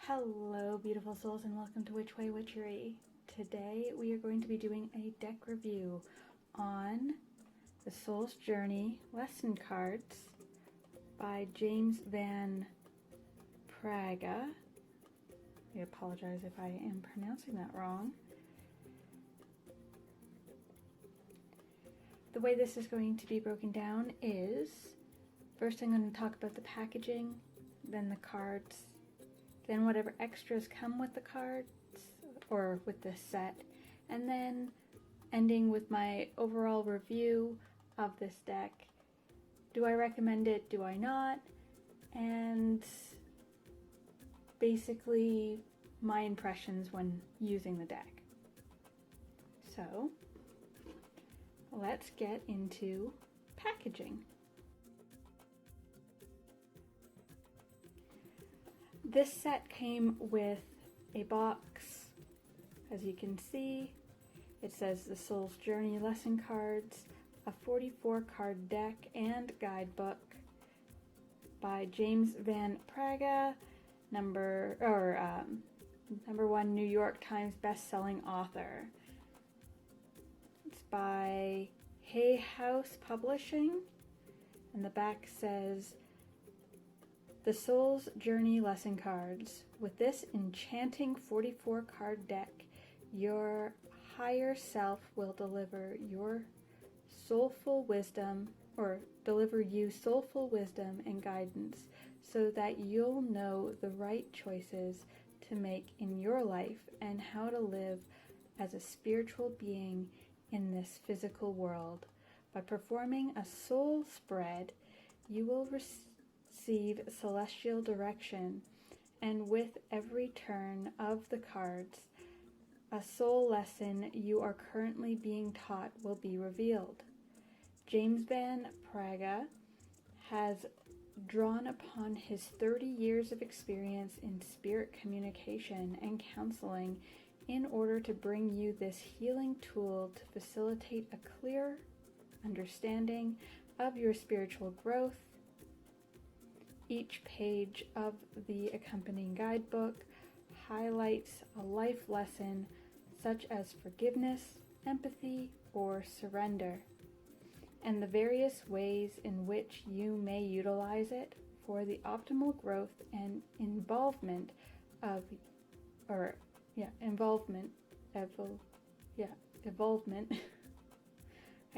Hello beautiful souls and welcome to Which Way Witchery. Today we are going to be doing a deck review on the Soul's Journey lesson cards by James Van Praagh. I apologize if I am pronouncing that wrong. The way this is going to be broken down is, first I'm going to talk about the packaging, then the cards, then whatever extras come with the cards or with this set, and then ending with my overall review of this deck. Do I recommend it? Do I not? And basically my impressions when using the deck. So let's get into packaging. This set came with a box. As you can see, it says the Soul's Journey lesson cards, a 44 card deck and guidebook by James Van Praagh, number one New York Times best-selling author. It's by Hay House Publishing, and the back says, the Soul's Journey lesson cards. With this enchanting 44 card deck, your higher self will deliver you soulful wisdom and guidance so that you'll know the right choices to make in your life and how to live as a spiritual being in this physical world. By performing a soul spread, you will receive celestial direction, and with every turn of the cards, a soul lesson you are currently being taught will be revealed. James Van Praagh has drawn upon his 30 years of experience in spirit communication and counseling in order to bring you this healing tool to facilitate a clear understanding of your spiritual growth. Each page of the accompanying guidebook highlights a life lesson such as forgiveness, empathy, or surrender, and the various ways in which you may utilize it for the optimal growth and involvement I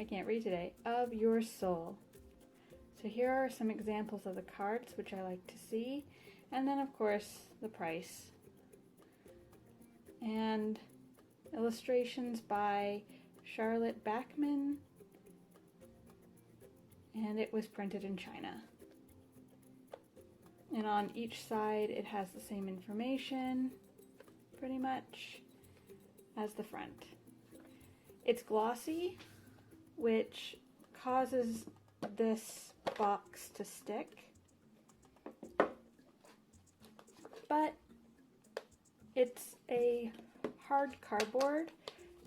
can't read today, of your soul. So here are some examples of the cards which I like to see, and then of course the price. And illustrations by Charlotte Bachman, and it was printed in China. And on each side it has the same information, pretty much, as the front. It's glossy, which causes this box to stick, but it's a hard cardboard,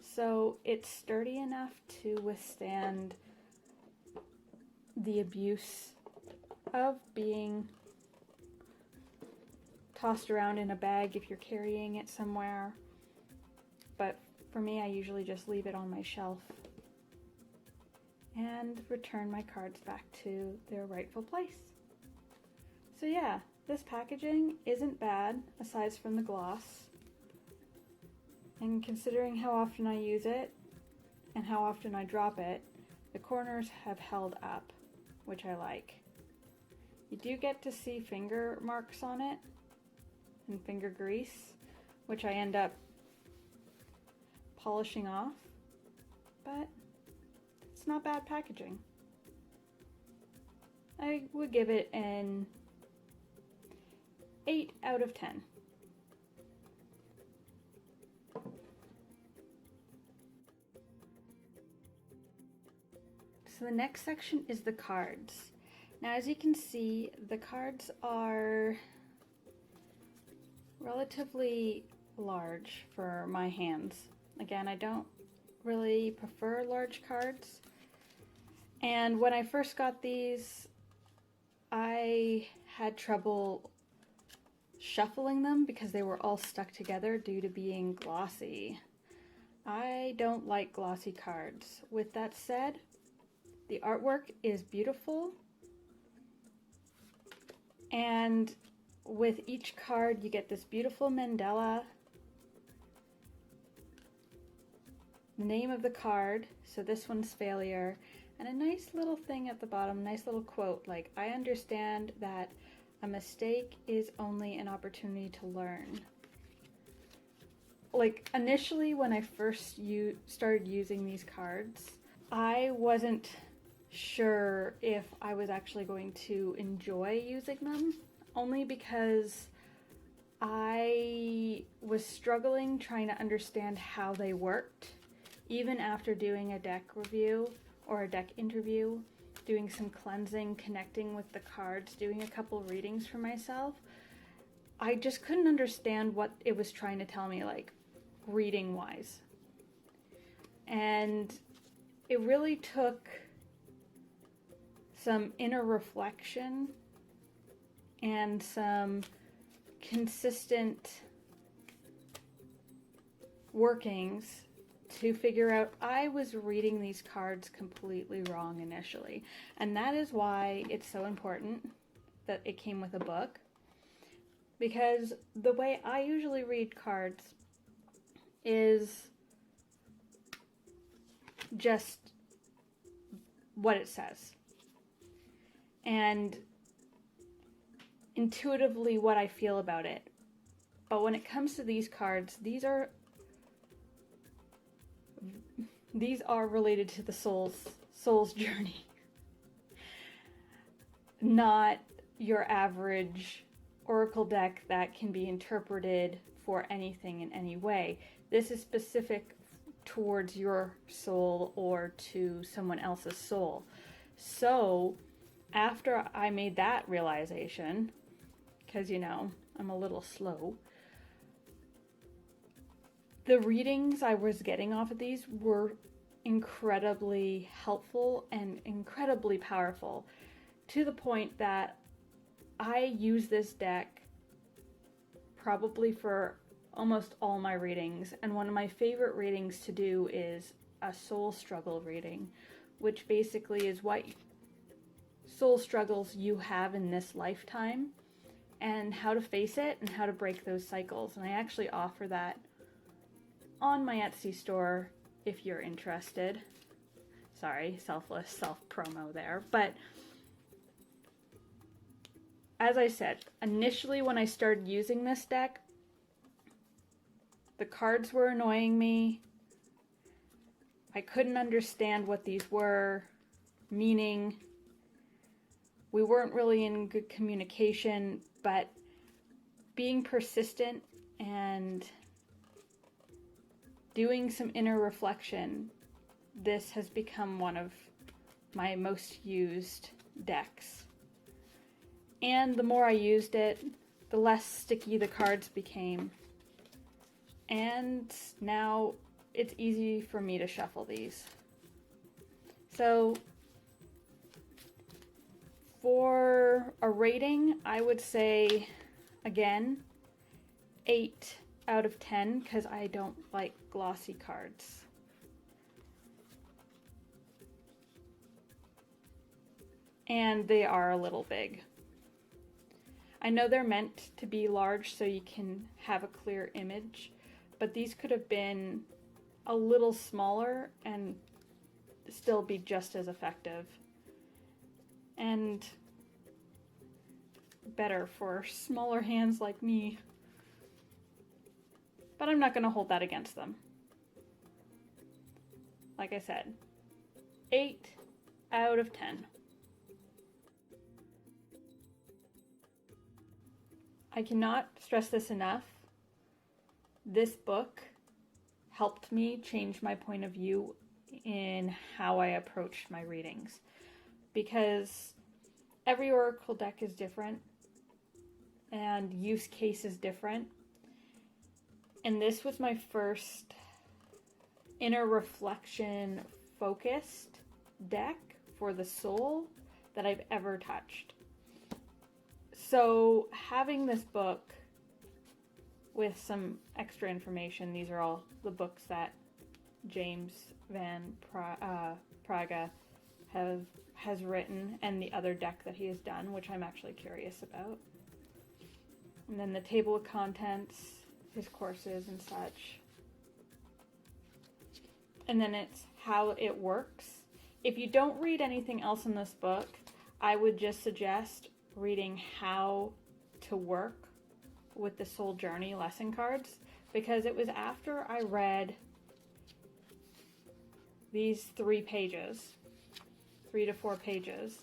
so it's sturdy enough to withstand the abuse of being tossed around in a bag if you're carrying it somewhere. But for me, I usually just leave it on my shelf and return my cards back to their rightful place. So yeah, this packaging isn't bad aside from the gloss. And considering how often I use it and how often I drop it, the corners have held up, which I like. You do get to see finger marks on it and finger grease, which I end up polishing off, but it's not bad packaging. I would give it an 8 out of 10. So the next section is the cards. Now as you can see, the cards are relatively large for my hands. Again, I don't really prefer large cards. And when I first got these, I had trouble shuffling them because they were all stuck together due to being glossy. I don't like glossy cards. With that said, the artwork is beautiful, and with each card you get this beautiful mandala, the name of the card, so this one's failure, and a nice little thing at the bottom, nice little quote like, I understand that a mistake is only an opportunity to learn. Like, initially when I first started using these cards, I wasn't sure if I was actually going to enjoy using them, only because I was struggling trying to understand how they worked. Even after doing a deck review or a deck interview, doing some cleansing, connecting with the cards, doing a couple readings for myself, I just couldn't understand what it was trying to tell me, like, reading wise. And it really took some inner reflection and some consistent workings to figure out I was reading these cards completely wrong initially. And that is why it's so important that it came with a book. Because the way I usually read cards is just what it says. And intuitively what I feel about it. But when it comes to these cards, these are related to the soul's journey. Not your average oracle deck that can be interpreted for anything in any way. This is specific towards your soul or to someone else's soul. So after I made that realization, because I'm a little slow, the readings I was getting off of these were incredibly helpful and incredibly powerful, to the point that I use this deck probably for almost all my readings. And one of my favorite readings to do is a soul struggle reading, which basically is what soul struggles you have in this lifetime and how to face it and how to break those cycles. And I actually offer that on my Etsy store if you're interested. Sorry, self promo there. But as I said, initially when I started using this deck, the cards were annoying me. I couldn't understand what these were meaning. We weren't really in good communication, but being persistent and doing some inner reflection, this has become one of my most used decks. And the more I used it, the less sticky the cards became. And now it's easy for me to shuffle these. So for a rating, I would say, again, 8 out of 10, because I don't like glossy cards. And they are a little big. I know they're meant to be large so you can have a clear image, but these could have been a little smaller and still be just as effective. And better for smaller hands like me. But I'm not going to hold that against them. Like I said, 8 out of 10. I cannot stress this enough. This book helped me change my point of view in how I approach my readings, because every oracle deck is different and use case is different. And this was my first inner reflection focused deck for the soul that I've ever touched. So having this book with some extra information. These are all the books that James Van Praga has written, and the other deck that he has done, which I'm actually curious about. And then the table of contents, his courses and such. And then it's how it works. If you don't read anything else in this book, I would just suggest reading how to work with the Soul Journey lesson cards, because it was after I read these 3 to 4 pages,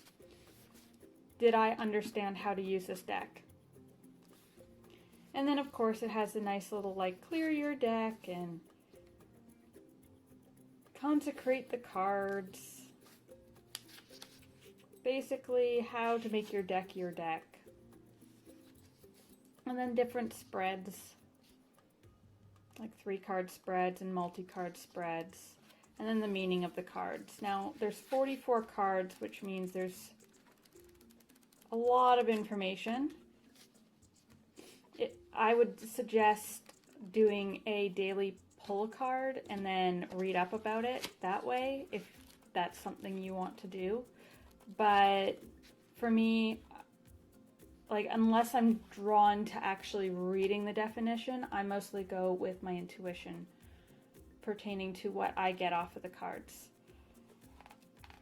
did I understand how to use this deck. And then of course it has a nice little like clear your deck and consecrate the cards. Basically how to make your deck your deck. And then different spreads, like 3-card spreads and multi-card spreads. And then the meaning of the cards. Now there's 44 cards, which means there's a lot of information. I would suggest doing a daily pull a card and then read up about it that way, if that's something you want to do. But for me, like, unless I'm drawn to actually reading the definition, I mostly go with my intuition pertaining to what I get off of the cards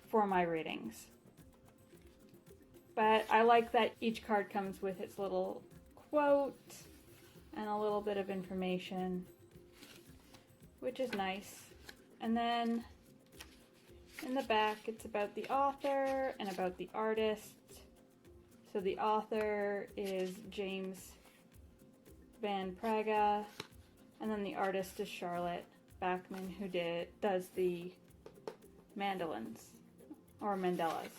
for my readings. But I like that each card comes with its little quote and a little bit of information, which is nice. And then in the back, it's about the author and about the artist. So the author is James Van Praga, and then the artist is Charlotte Bachman, who does the mandolins, or mandalas.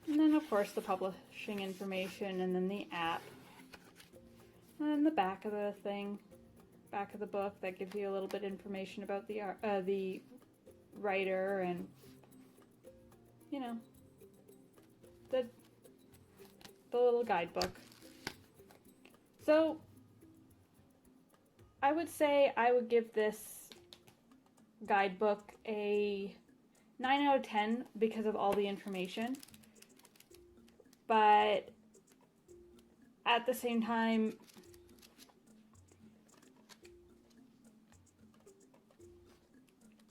And then of course the publishing information, and then the app. And then the back of the thing, back of the book, that gives you a little bit of information about the writer, and you know, the little guidebook. So I would say I would give this guidebook a 9 out of 10 because of all the information. But at the same time,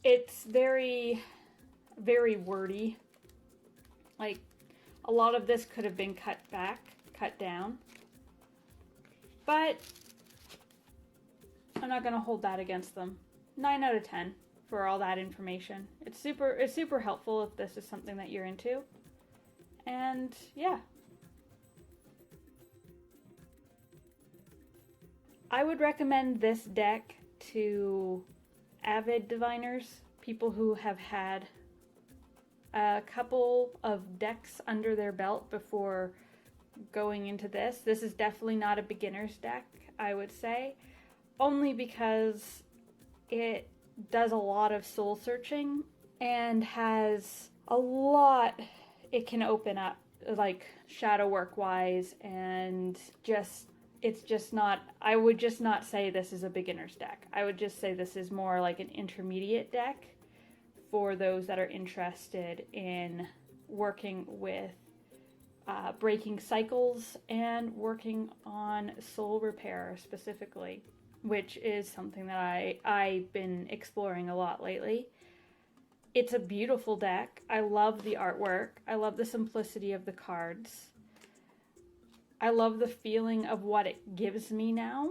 it's very, very wordy. Like, a lot of this could have been cut down. But I'm not going to hold that against them. 9 out of 10 for all that information. It's super helpful if this is something that you're into. And yeah. I would recommend this deck to avid diviners, people who have had a couple of decks under their belt before going into this. This is definitely not a beginner's deck, I would say, only because it does a lot of soul searching and has a lot it can open up, like shadow work wise, and it's just not, I would just not say this is a beginner's deck. I would just say this is more like an intermediate deck for those that are interested in working with breaking cycles and working on soul repair specifically, which is something that I've been exploring a lot lately. It's a beautiful deck. I love the artwork. I love the simplicity of the cards. I love the feeling of what it gives me now.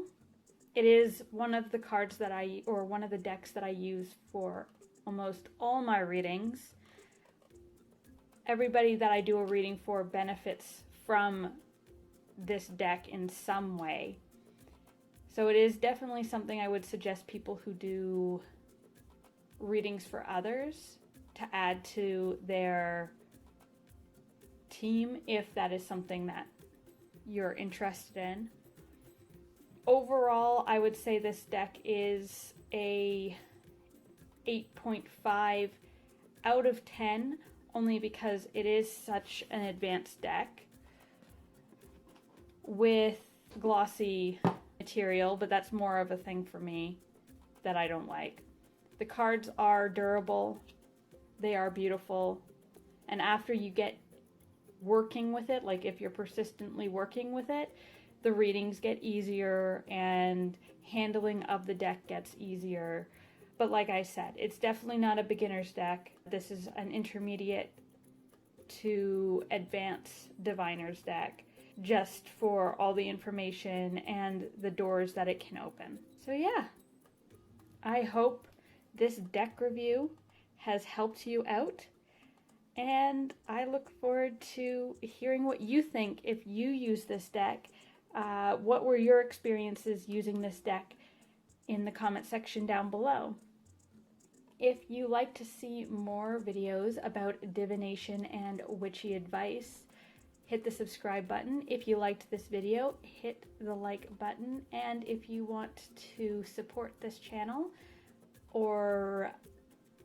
It is one of the cards that one of the decks that I use for almost all my readings. Everybody that I do a reading for benefits from this deck in some way. So it is definitely something I would suggest people who do readings for others to add to their team if that is something that you're interested in. Overall, I would say this deck is a 8.5 out of 10, only because it is such an advanced deck with glossy material, but that's more of a thing for me that I don't like. The cards are durable, they are beautiful, and after you get working with it, like if you're persistently working with it, the readings get easier and handling of the deck gets easier. But like I said, it's definitely not a beginner's deck. This is an intermediate to advanced diviner's deck, just for all the information and the doors that it can open. So yeah, I hope this deck review has helped you out, and I look forward to hearing what you think if you use this deck. What were your experiences using this deck in the comment section down below? If you like to see more videos about divination and witchy advice, hit the subscribe button. If you liked this video, hit the like button. And if you want to support this channel or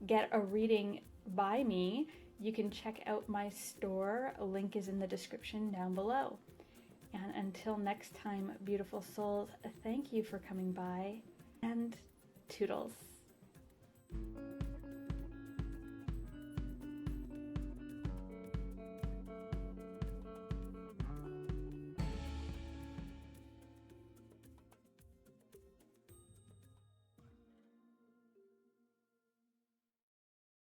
get a reading by me, you can check out my store. A link is in the description down below. And until next time, beautiful souls, thank you for coming by, and toodles.